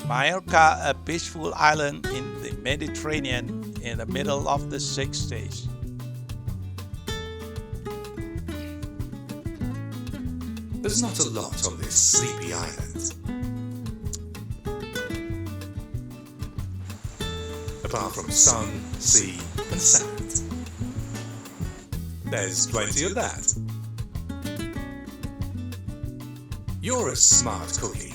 Mallorca, a peaceful island in the Mediterranean in the middle of the 60s. There's not a lot on this sleepy island. Apart from sun, sea and sand. There's plenty of that. You're a smart cookie.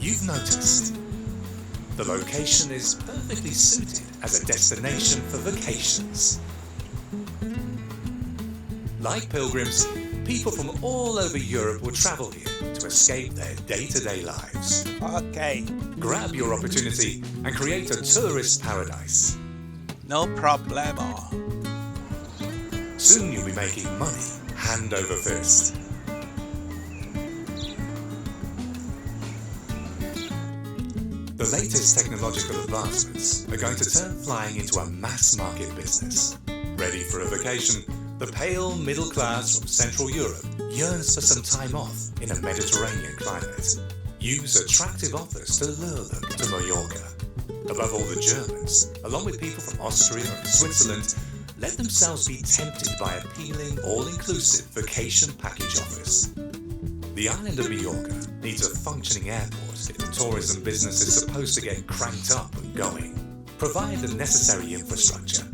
You've noticed the location is perfectly suited as a destination for vacations. Like pilgrims, people from all over Europe will travel here to escape their day-to-day lives. Okay, Grab your opportunity and create a tourist paradise. no problemo. Soon you'll be making money hand over fist. The latest technological advancements are going to turn flying into a mass market business. Ready for a vacation, the pale middle class from Central Europe yearns for some time off in a Mediterranean climate. Use attractive offers to lure them to Mallorca. Above all, the Germans, along with people from Austria and Switzerland, let themselves be tempted by appealing, all-inclusive vacation package offers. The island of Mallorca needs a functioning airport if the tourism business is supposed to get cranked up and going. Provide the necessary infrastructure.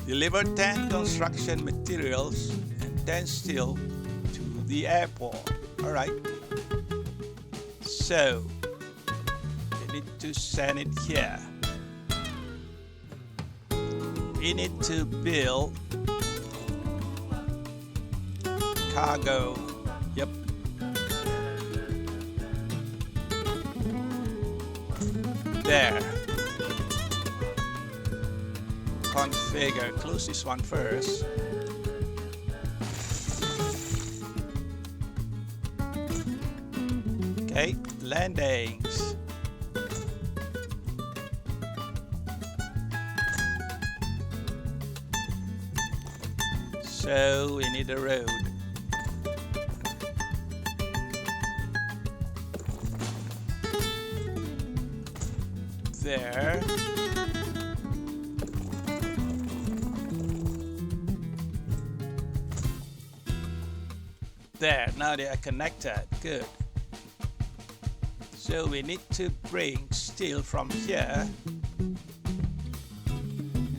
Deliver 10 construction materials and 10 steel to the airport. Alright. So, we need to send it here. We need to build cargo. Yep. There. Configure. Close this one first. Okay, landings. So we need a road. There. There, now they are connected. Good. So we need to bring steel from here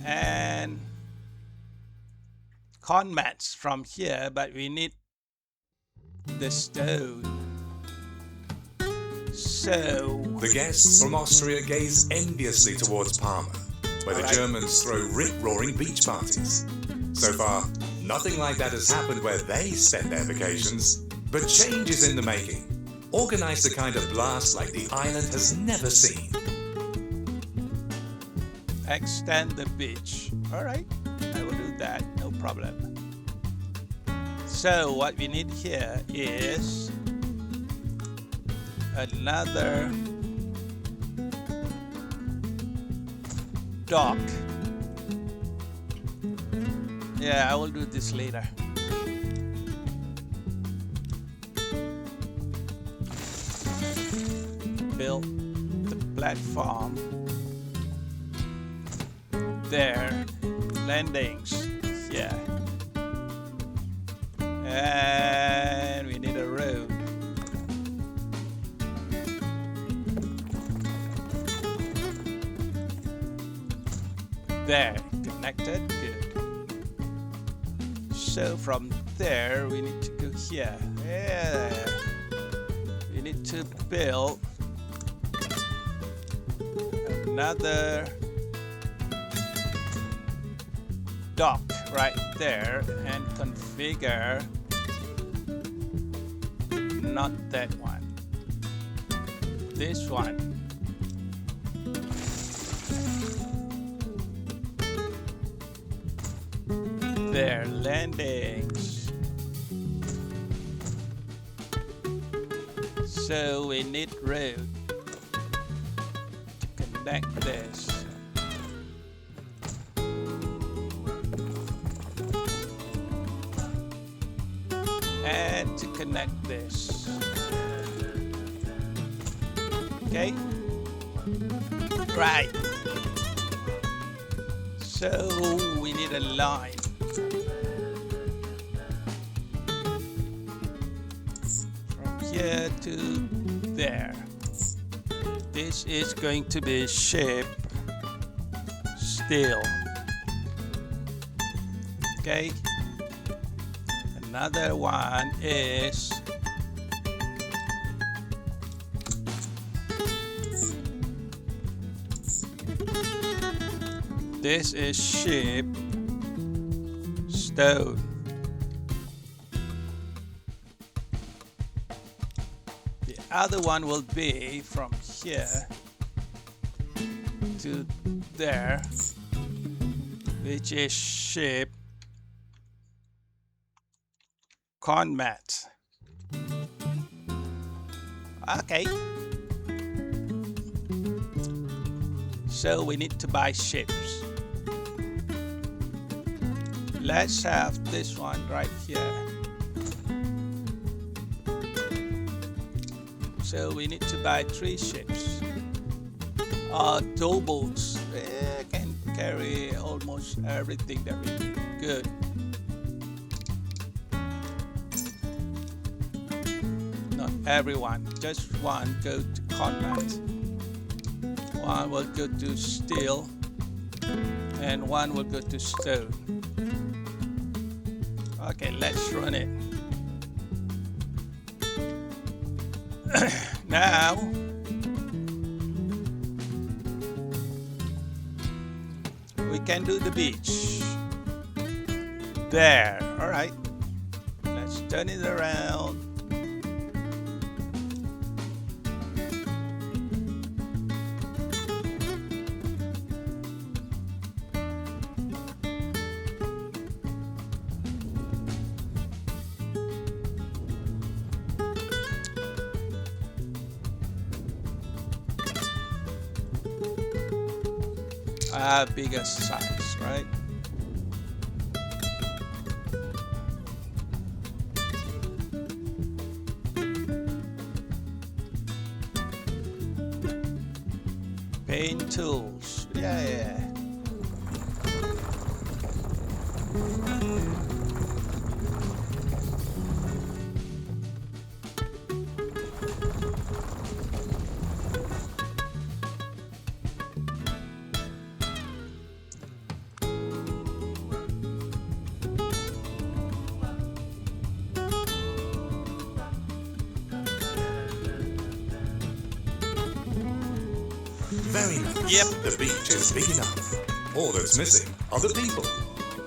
and con mats from here, but we need the stone. So The guests from Austria gaze enviously towards Palma, where the Germans throw rip-roaring beach parties. So far, nothing like that has happened where they spend their vacations, but change is in the making. Organize the kind of blast like the island has never seen. extend the beach. Alright, I will do that, no problem. So what we need here is another dock. Yeah, I will do this later. Build the platform. There, landings. Yeah. And we need a road. There, connected, good. So from there we need to go here. Yeah. We need to build another dock right there and configure not that one, this one. There, landings. So we need road to connect this. and to connect this. Okay, right. So we need a line. From here to there. This is going to be shape still. Okay. Another one is this is shape stone. The other one will be from here to there, which is shape con mat. Okay. So we need to buy ships. Let's have this one right here. So we need to buy 3 ships. Towboats. They can carry almost everything that we need. Good. Not everyone. Just one go to combat. One will go to steel. And one will go to stone. Okay, let's run it. Now we can do the beach. There. All right. Let's turn it around. Bigger size, right? Paint tools, yeah. Very nice. Yep. The beach is big enough. All that's missing are the people.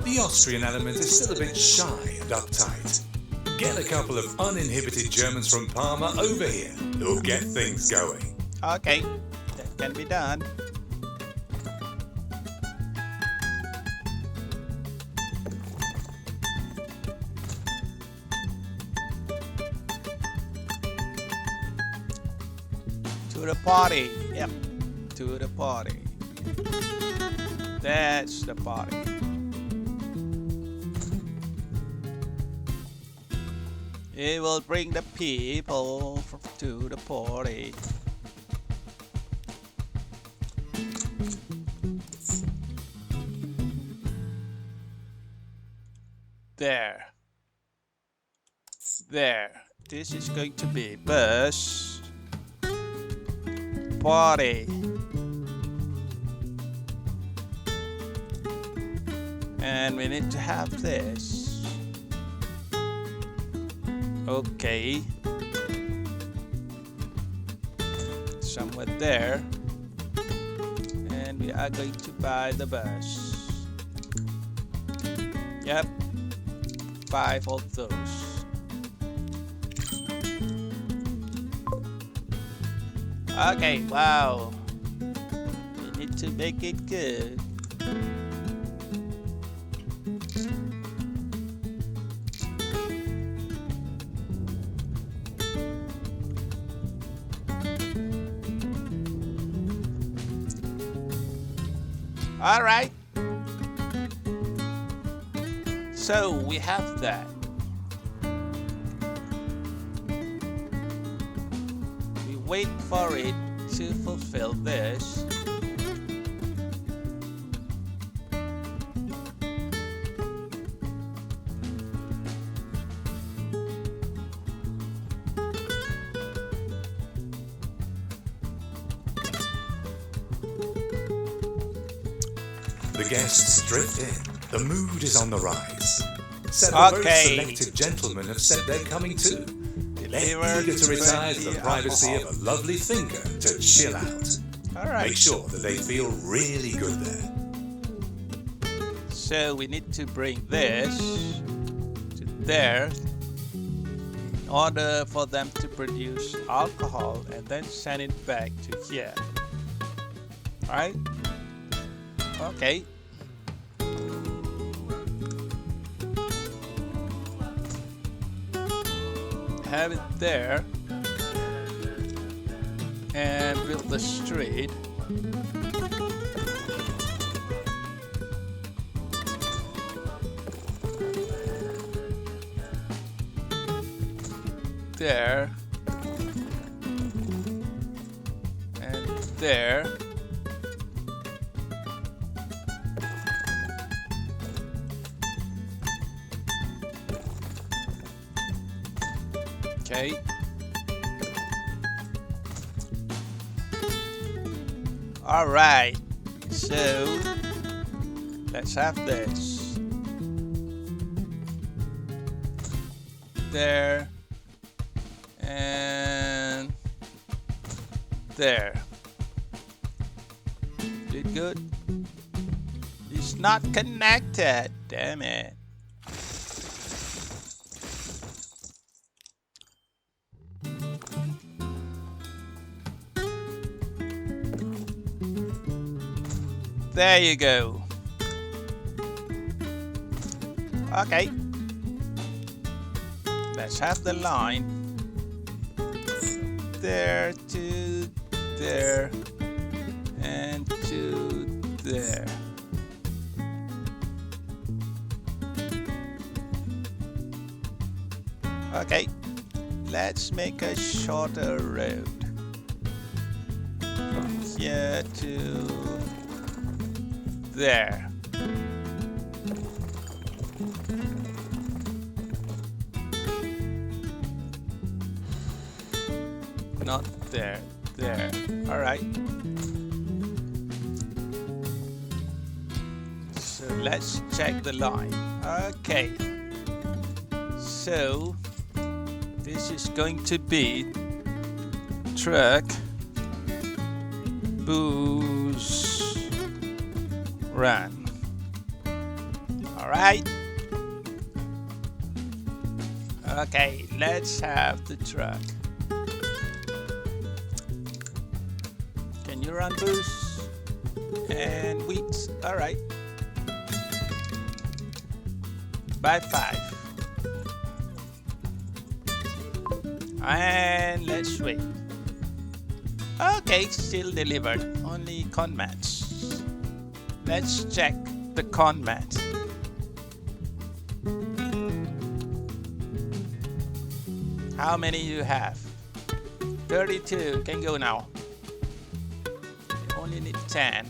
The Austrian element is still a bit shy and uptight. Get a couple of uninhibited Germans from Parma over here who'll get things going. Okay, that can be done. To the party. Yep. To the party. That's the party. It will bring the people to the party. There. There. This is going to be bus party. And we need to have this. Okay. Somewhere there. And we are going to buy the bus. Yep. 5 of those. Okay, wow. We need to make it good. All right. So we have that. wait for it to fulfill this. The guests drift in. The mood is on the rise. Several very selected gentlemen have said they're coming too. They're eager to retire to the privacy of a lovely finger to chill out. Make sure that they feel really good there. So we need to bring this to there in order for them to produce alcohol and then send it back to here. Alright? Okay. Have it there and build the street. There and there. Okay. All right. So let's have this. There and there. Did good? It's not connected. Damn it. There you go. Okay. Let's have the line. There to there and to there. Okay. Let's make a shorter road. From here to there. Not there. There. All right. So let's check the line. Okay. So this is going to be truck, booze, run. All right. Okay, let's have the truck. Can you run booze and wheat? All right. By 5. And let's wait. Okay, still delivered. Only con mats. Let's check the con mat. How many you have? 32. Can go now. You only need 10.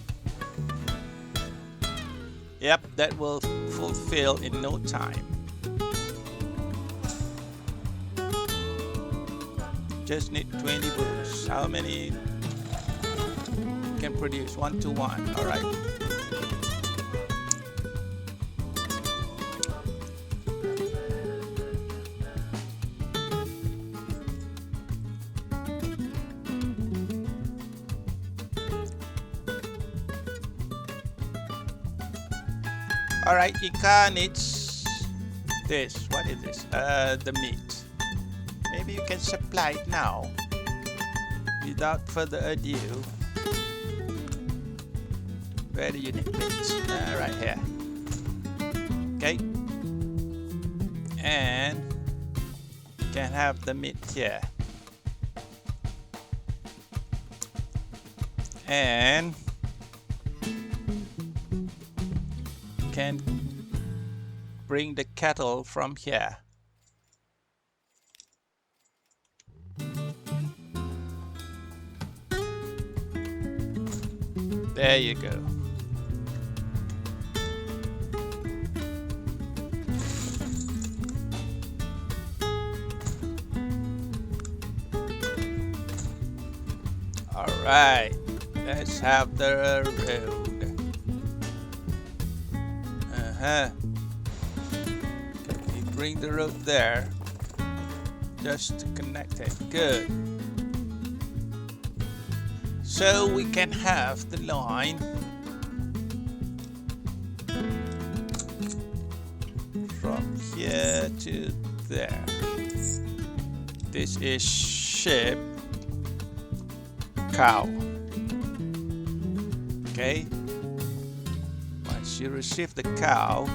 Yep, that will fulfill in no time. Just need 20 booze. How many can produce? 1 to 1. All right. All right, Ika needs this. What is this? The meat. Maybe you can supply it now. Without further ado. Where do you need meat? Right here. Okay. And you can have the meat here. And can bring the cattle from here. There you go. Alright, let's have the road. Can we bring the road there? Just to connect it. Good. So we can have the line from here to there. This is sheep, cow. Okay. Once you receive the cow,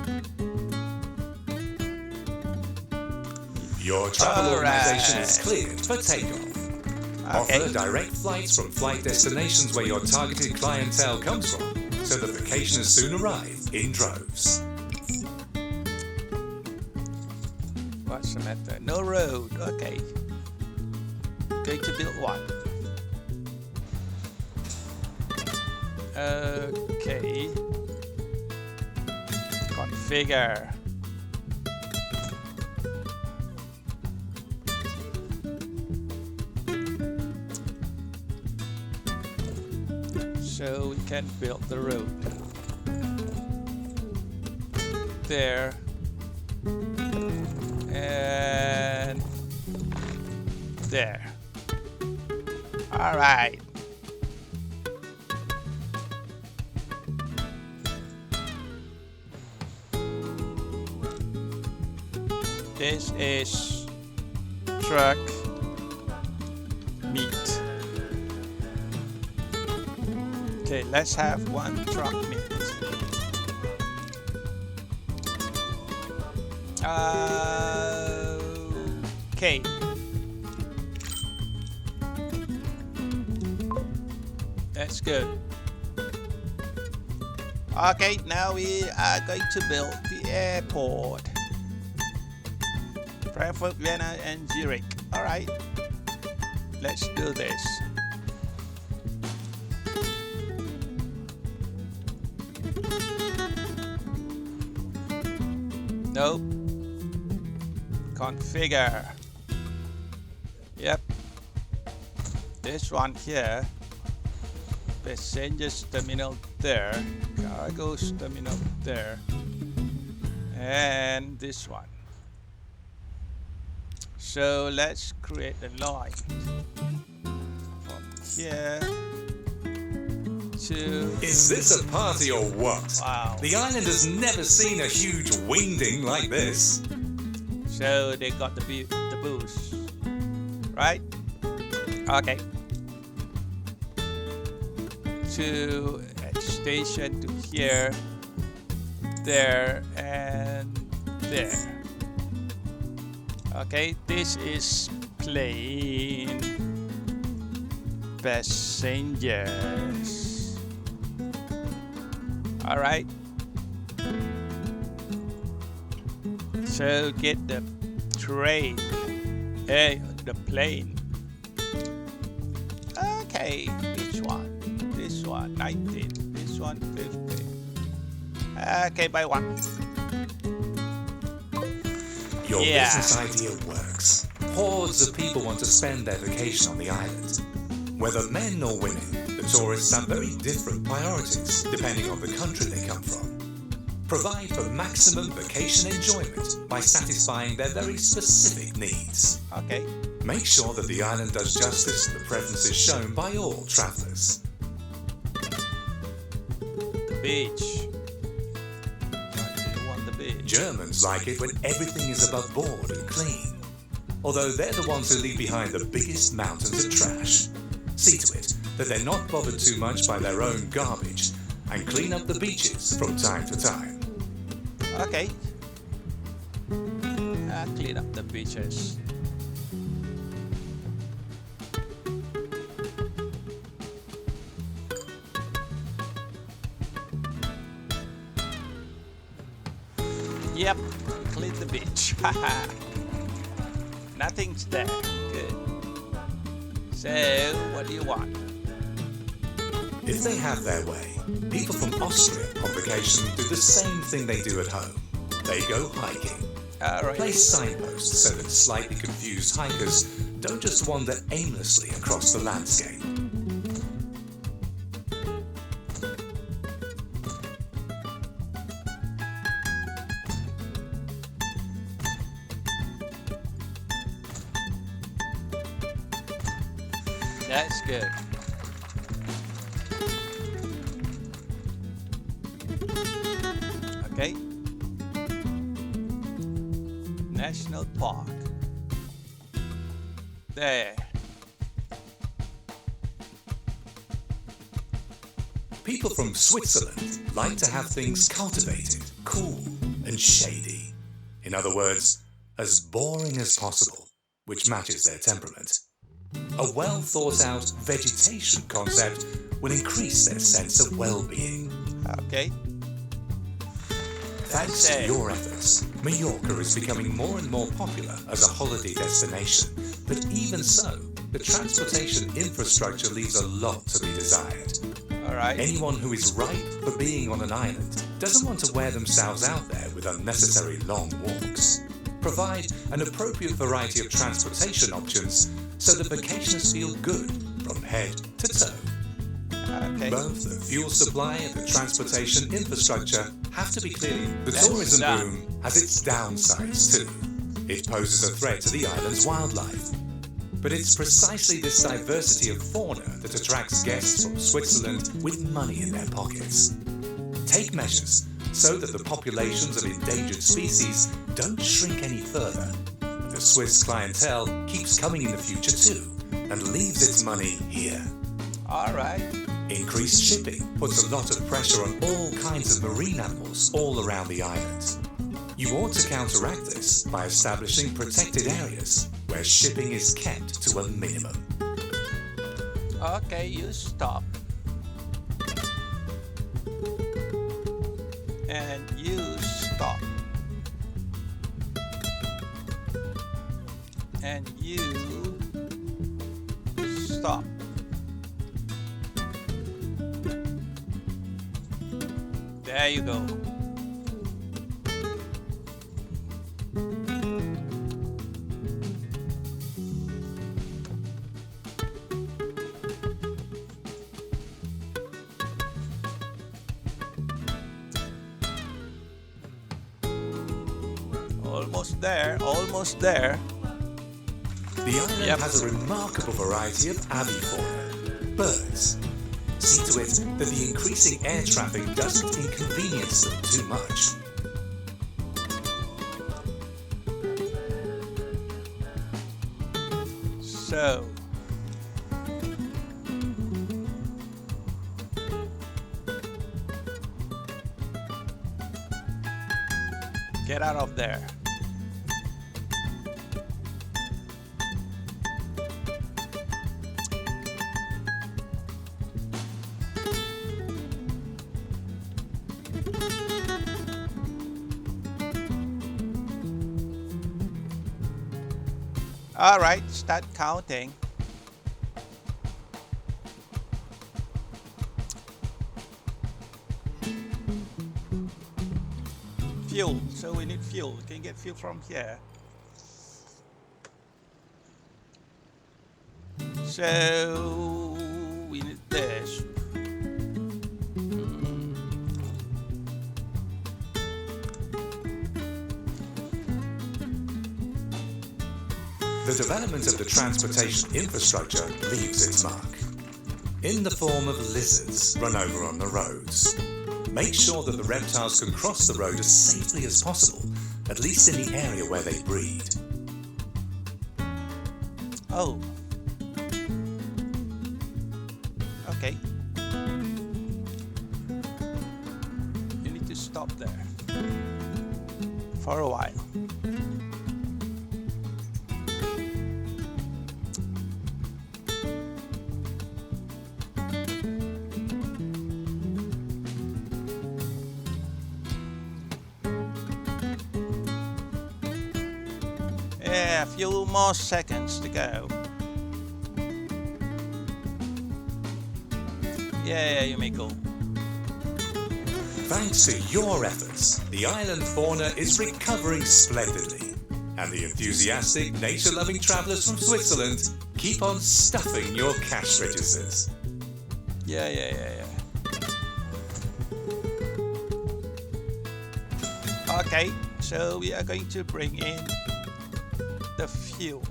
your travel organization is cleared for takeoff. okay. Offer direct flights from flight destinations where your targeted clientele comes from, so that vacationers soon arrive in droves. What's the matter? No road. Okay. Going to build one. Okay. Configure. So we can build the road. There. And there. All right. This is truck meat. Okay, let's have one truck meat. Okay. That's good. Okay, now we are going to build the airport. Frankfurt, Vienna, and Zurich. Alright. Let's do this. Nope. Configure. Yep. This one here. Passengers terminal there. Cargo's terminal there. And this one. So let's create a line from here to... Is this a party or what? Wow. The island has never seen a huge wingding like this. So they got the boost, right? Okay. To a station to here, there, and there. Okay, this is plane passengers. All right. So get the train, the plane. Okay, which one? This one, 19. This one, 50. Okay, buy one. Your business idea works. Hordes of people want to spend their vacation on the island. Whether men or women, the tourists have very different priorities depending on the country they come from. Provide for maximum vacation enjoyment by satisfying their very specific needs. Okay. Make sure that the island does justice to the preferences shown by all travellers. The beach. Germans like it when everything is above board and clean, although they're the ones who leave behind the biggest mountains of trash. See to it that they're not bothered too much by their own garbage and clean up the beaches from time to time. Okay. Clean up the beaches. Yep, clean the beach. Haha. Nothing's there. Good. So, what do you want? If they have their way, people from Austria on vacation do the same thing they do at home. They go hiking. Alright. Place signposts so that slightly confused hikers don't just wander aimlessly across the landscape. That's good. Okay. National Park. There. People from Switzerland like to have things cultivated, cool and shady. In other words, as boring as possible, which matches their temperament. A well thought out vegetation concept will increase their sense of well-being. Okay. Thanks to your efforts, Mallorca is becoming more and more popular as a holiday destination, but even so, the transportation infrastructure leaves a lot to be desired. Alright. Anyone who is ripe for being on an island doesn't want to wear themselves out there with unnecessary long walks. Provide an appropriate variety of transportation options so that vacationers feel good from head to toe. Okay. Both the fuel supply and the transportation infrastructure have to be cleared. The tourism boom has its downsides too. It poses a threat to the island's wildlife. But it's precisely this diversity of fauna that attracts guests from Switzerland with money in their pockets. Take measures so that the populations of endangered species don't shrink any further. The Swiss clientele keeps coming in the future too, and leaves its money here. Alright. Increased shipping puts a lot of pressure on all kinds of marine animals all around the island. You ought to counteract this by establishing protected areas where shipping is kept to a minimum. Okay, you stop. And you stop. And you stop. There you go. Almost there, almost there. The island has a remarkable variety of avifauna, birds. See to it that the increasing air traffic doesn't inconvenience them too much. So, get out of there. All right, start counting. Fuel, so we need fuel. We can get fuel from here. So we need this. The development of the transportation infrastructure leaves its mark. In the form of lizards run over on the roads. Make sure that the reptiles can cross the road as safely as possible, at least in the area where they breed. Oh. Okay. You need to stop there for a while. Yeah, a few more seconds to go. Yeah, you may go. Thanks to your efforts, the island fauna is recovering splendidly, and the enthusiastic, nature-loving travellers from Switzerland keep on stuffing your cash registers. Yeah. Okay, so we are going to bring in the fuel.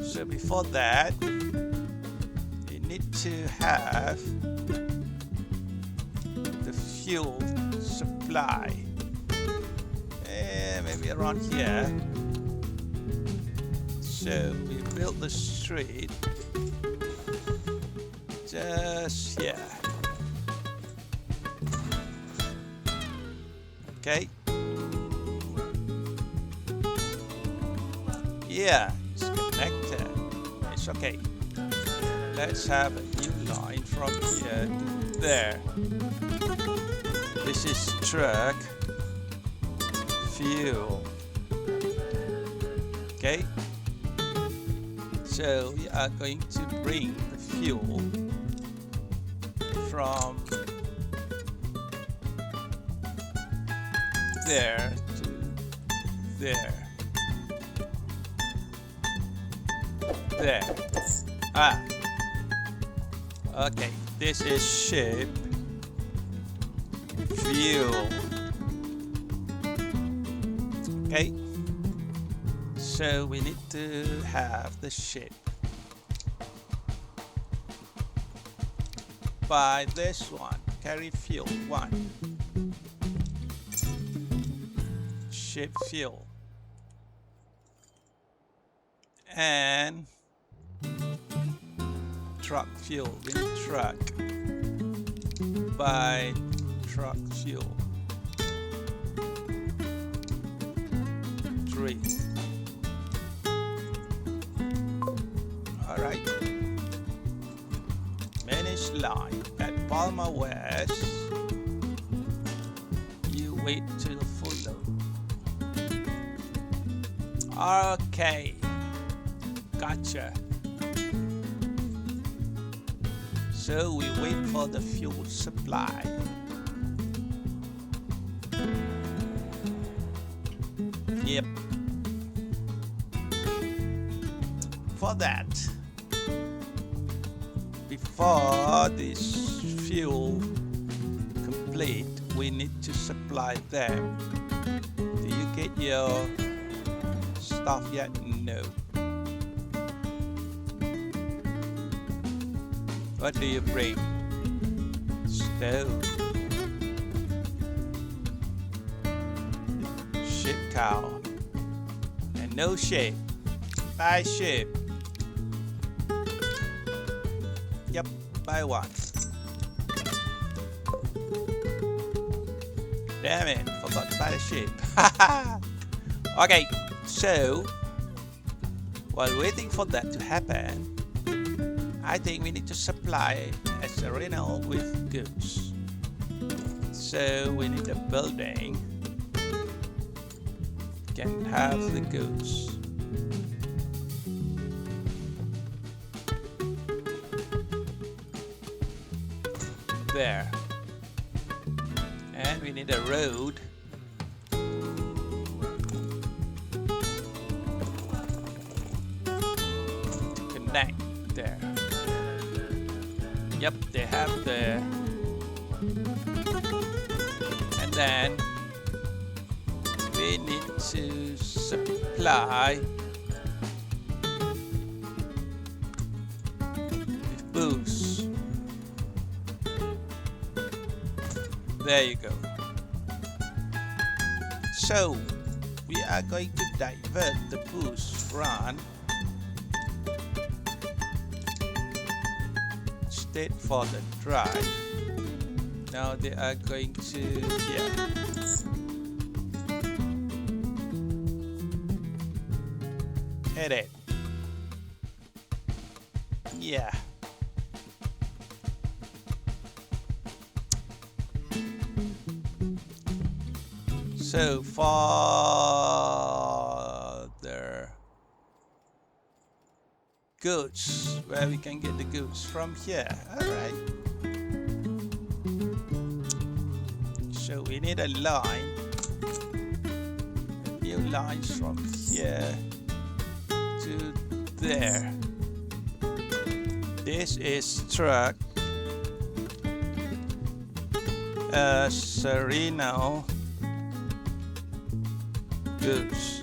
So before that, we need to have the fuel supply. Maybe around here. So we built the street just here. Okay. Yeah, it's connected. It's okay. Let's have a new line from here to there. This is truck fuel. Okay. So we are going to bring the fuel from there to there. There. Okay, this is ship fuel. Okay, so we need to have the ship by this one, carry fuel 1, ship fuel, and truck fuel, we need truck by truck fuel 3. Alright, manage line at Palma West, you wait till the full load. Okay, gotcha. So we wait for the fuel supply. Yep. For that, before this fuel complete, we need to supply them. Do you get your stuff yet? No. What do you bring? Stove. Ship cow. And no ship. Buy ship. Yep, buy one. Damn it, forgot to buy the ship. Okay, so while waiting for that to happen, I think we need to supply a Sereno with goods. So we need a building can have the goods. There. And we need a road to connect there. Yep, they have there. And then we need to supply with booze. There you go. So we are going to divert the boost run straight for the drive. Now they are going to here. Edit. Yeah. So father goods, where we can get the goods from here. Alright. So we need a line. New lines from here to there. This is truck. Sereno goods.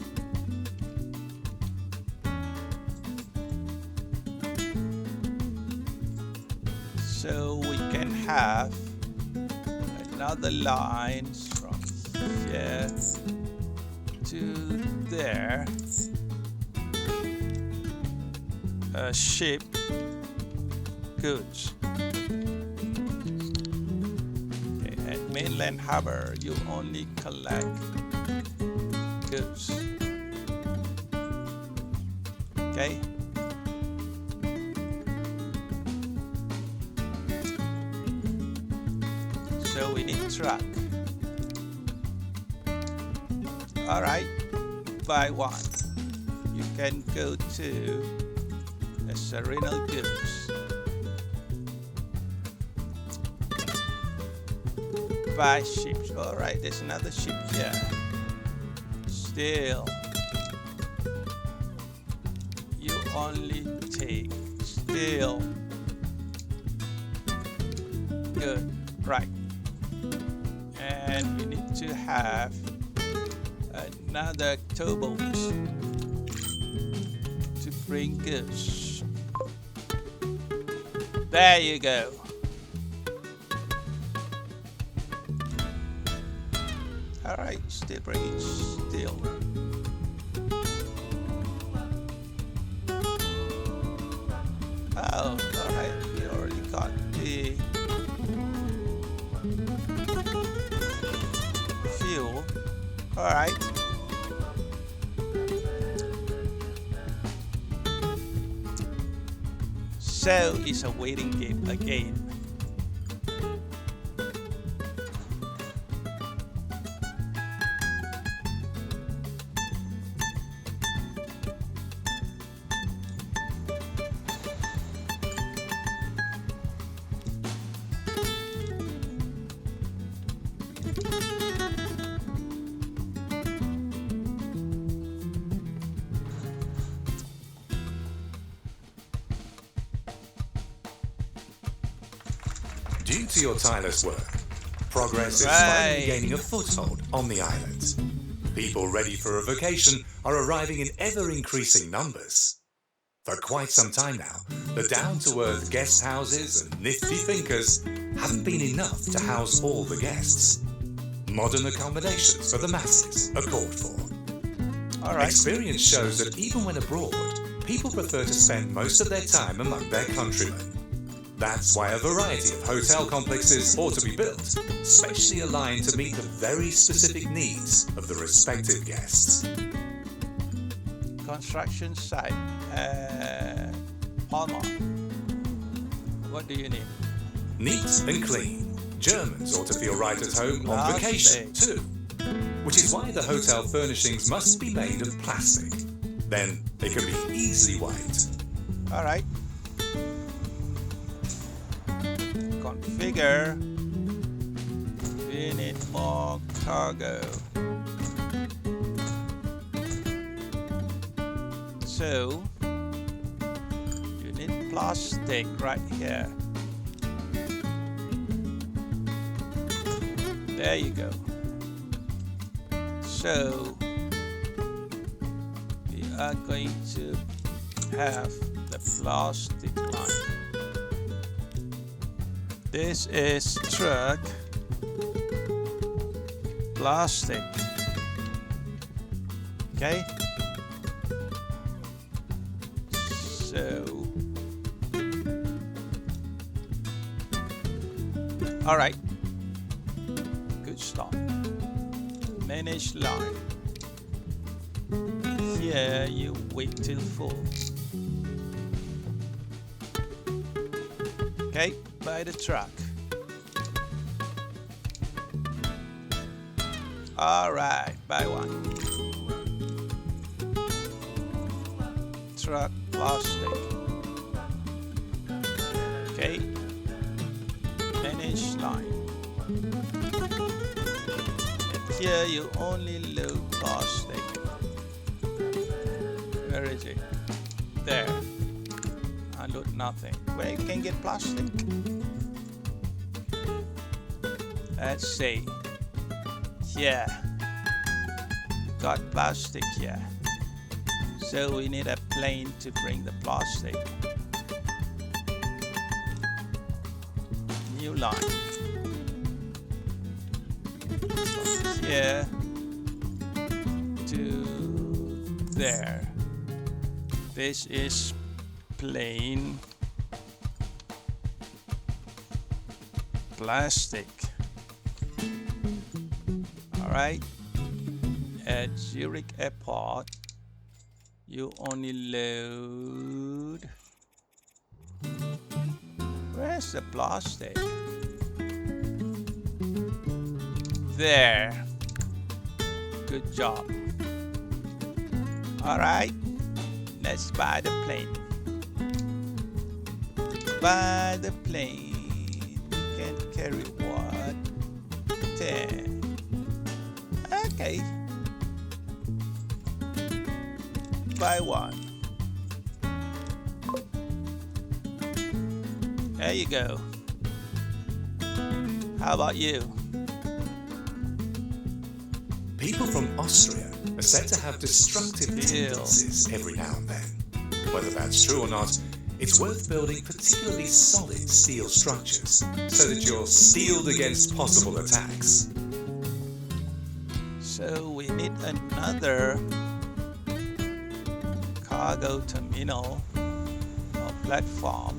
So we can have another lines from here to there. Ship goods. Okay, at mainland harbor, you only collect goods. Okay. So we need truck. Alright, buy one. You can go to the Serenal goods. Buy ships. Alright, there's another ship here. Still, you only take steel. Good, right. And we need to have another towboat to bring goods. There you go. Alright, still bringing steel. Oh, alright, we already got the fuel. Alright. So it's a waiting game again. Due to your tireless work, progress is finally gaining a foothold on the island. People ready for a vacation are arriving in ever-increasing numbers. For quite some time now, the down-to-earth guest houses and nifty fincas haven't been enough to house all the guests. Modern accommodations for the masses are called for. All right. Experience shows that even when abroad, people prefer to spend most of their time among their countrymen. That's why a variety of hotel complexes ought to be built, specially aligned to meet the very specific needs of the respective guests. Construction site. Palma. What do you need? Neat and clean. Germans ought to feel right at home on vacation too. Which is why the hotel furnishings must be made of plastic. Then they can be easily wiped. All right. Configure. We need more cargo. So you need plastic right here. There you go. So we are going to have the plastic line. This is truck plastic. Okay. So, all right. Good start. Manage line. Here you wait till full. Okay, buy the truck. All right, buy one. Truck plastic. Okay, finish line. And here you only load plastic. Where is it? There. Unload nothing. Where you can get plastic? Let's see. Here. Got plastic here. So we need a plane to bring the plastic. New line. From here to there. This is plain plastic. Alright. At Zurich Airport, you only load. Where's the plastic? There. Good job. Alright, let's buy the plane. Buy the plane. You can carry what? 10. Okay. Buy one. There you go. How about you? People from Austria are said to have destructive tendencies every now and then. Whether that's true or not, it's worth building particularly solid steel structures so that you're steeled against possible attacks. So we need another cargo terminal or platform.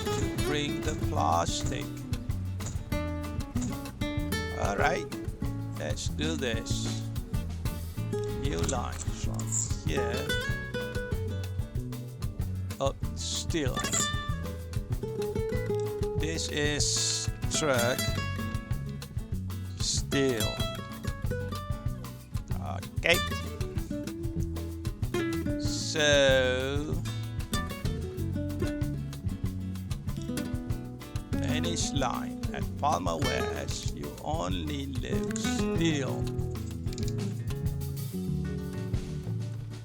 To bring the plastic. Alright, let's do this. New line from here up steel. This is truck steel. Okay. So finish line at Palma West, you only load steel.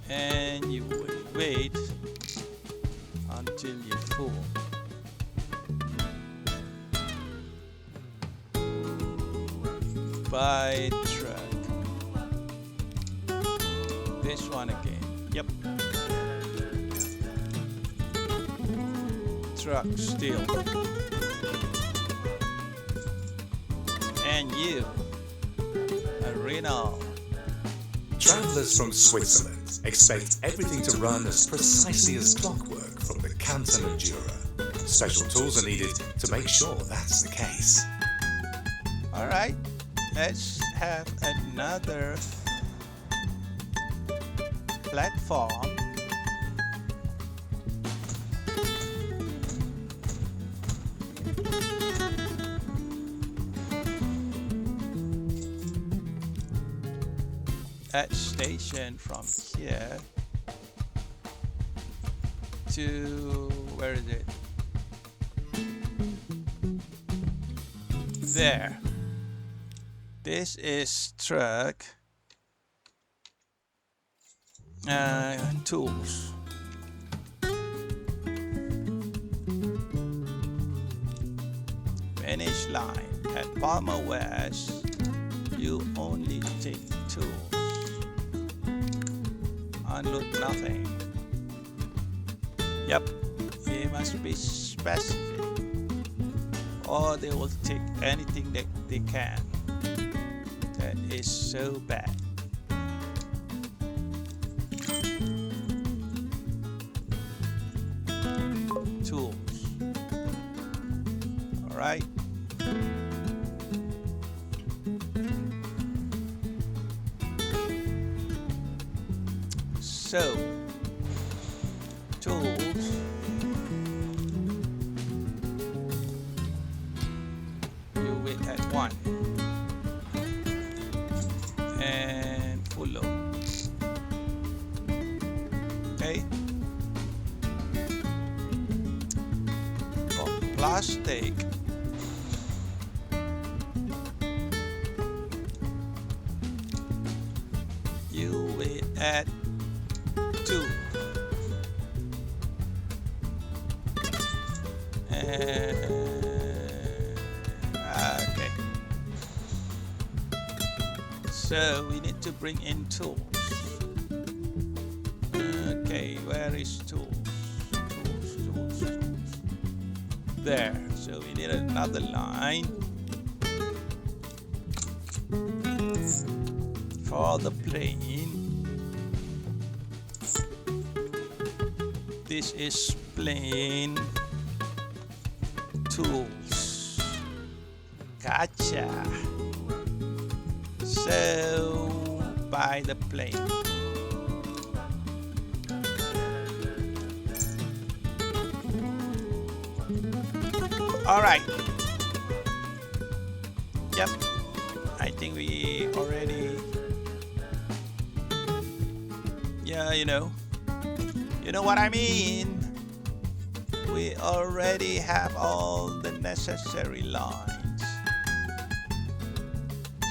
And you will wait until you're full. By truck. This one again. Yep. Truck steel. And you, a Renault. Travellers from Switzerland expect everything to run as precisely as clockwork from the canton of Jura. Special tools are needed to make sure that's the case. Alright, let's have another platform. At station from here to, where is it? There. This is truck tools. Finish line at Palma West, you only take tools. Unload nothing. Yep, they must be specific, or they will take anything that they can. That is so bad. Tools. All right. So, tools, you wait at 1 and full load. Okay, plastic. You will add 2. Okay. So we need to bring in tools. Okay, where is tools? Tools. There. So we need another line for the plane. This is plane tools. Gotcha. So by the plane. All right. Yep. I think we already. Yeah, you know what I mean. We already have all the necessary lines.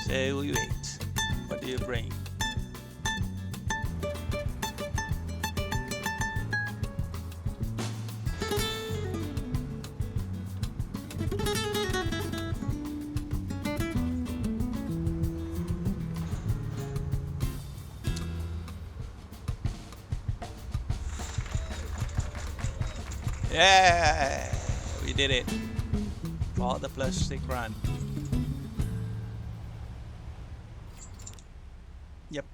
So we wait. What do you bring? Yeah, we did it. For the plastic run. Yep.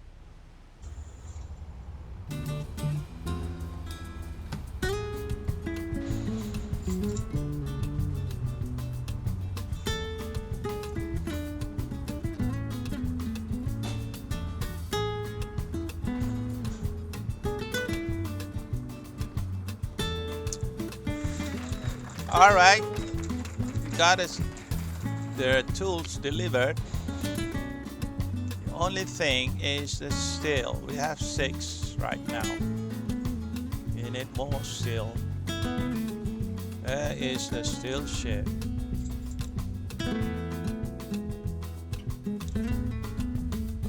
All right, got us the tools delivered. The only thing is the steel. We have 6 right now. We need more steel. There is the steel ship.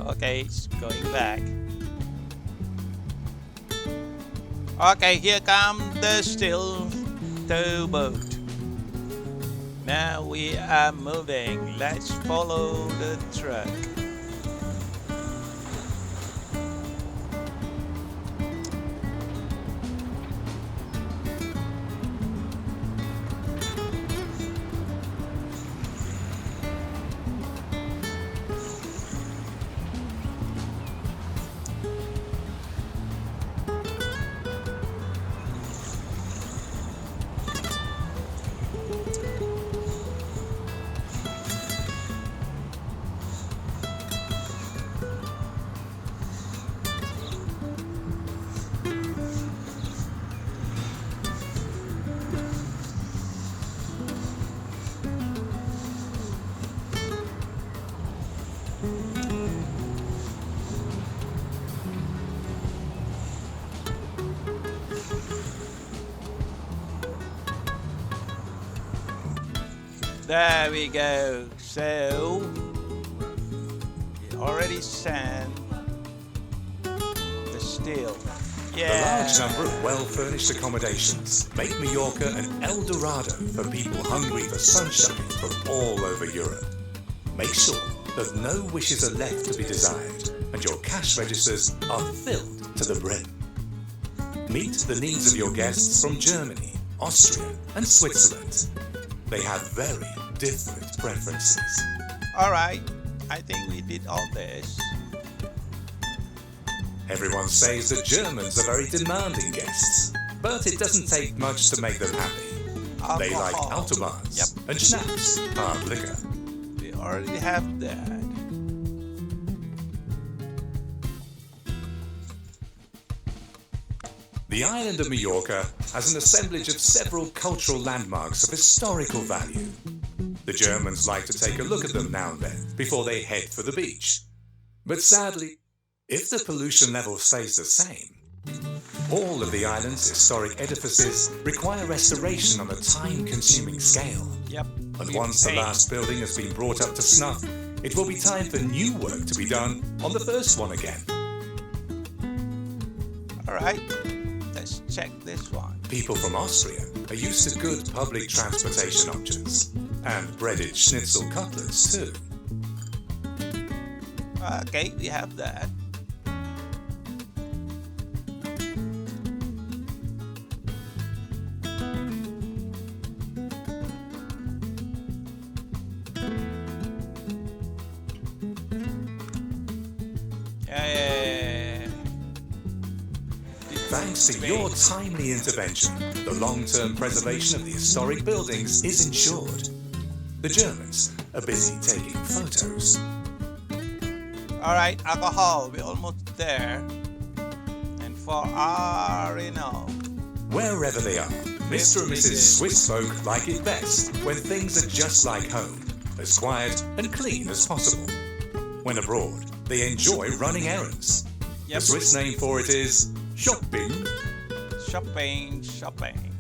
Okay, it's going back. Okay, here comes the steel towboat. Now we are moving. Let's follow the truck. There we go. So we already sent the steel. Yeah. The large number of well-furnished accommodations make Mallorca an El Dorado for people hungry for sunshine from all over Europe. Make sure that no wishes are left to be desired and your cash registers are filled to the brim. Meet the needs of your guests from Germany, Austria and Switzerland. They have very different preferences. All right, I think we did all this. Everyone says that Germans are very demanding guests, but it doesn't take much to make them happy. They like autobahns and schnapps, hard liquor. We already have that. The island of Mallorca has an assemblage of several cultural landmarks of historical value. The Germans like to take a look at them now and then before they head for the beach. But sadly, if the pollution level stays the same, All of the island's historic edifices require restoration on a time-consuming scale. Yep. And once the last building has been brought up to snuff, it will be time for new work to be done on the first one again. Alright, let's check this one. People from Austria are used to good public transportation options, and breaded schnitzel cutlets too. Okay, we have that. Yeah. Thanks to your timely intervention, the long-term preservation of the historic buildings is ensured. The Germans are busy taking photos. Alright, alcohol, we're almost there. And for Reno. Wherever they are, Mr. and Mrs. Swiss folk like it best when things are just like home, as quiet and clean as possible. When abroad, they enjoy running errands. Yep. The Swiss name for it is shopping. Shopping.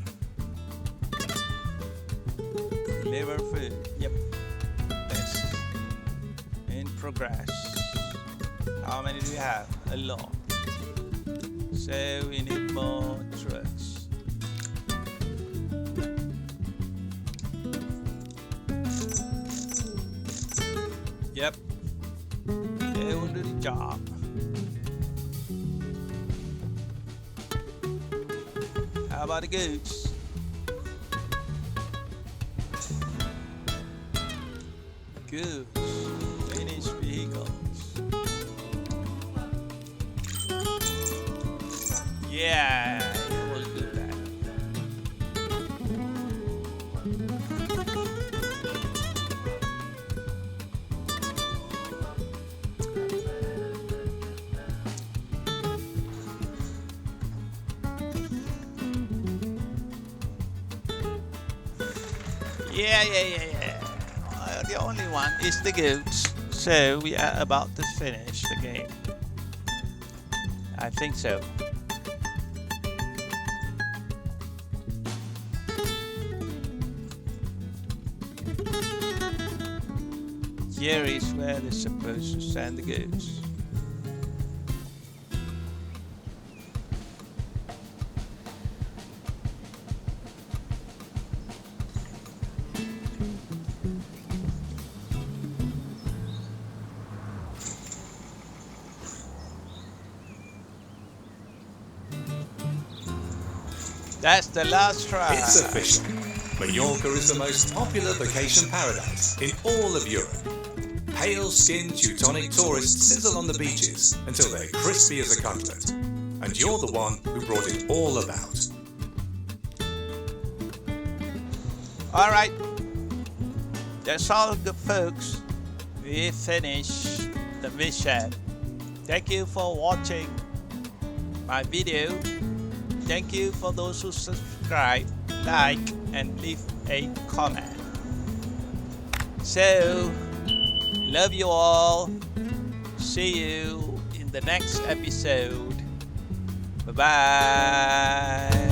Liver food. Yep. That's in progress. How many do we have? A lot. So we need more trucks. Yep. They will do the job. How about the goats? Goods. Finished vehicles. Yeah, it will do that. Yeah. The only one is the goats. So we are about to finish the game. I think so. Here is where they're supposed to send the goats. That's the last try. It's official. Mallorca is the most popular vacation paradise in all of Europe. Pale-skinned Teutonic tourists sizzle on the beaches until they're crispy as a cutlet. And you're the one who brought it all about. Alright. That's all good, folks. We finished the mission. Thank you for watching my video. Thank you for those who subscribe, like, and leave a comment. So, love you all. See you in the next episode. Bye-bye.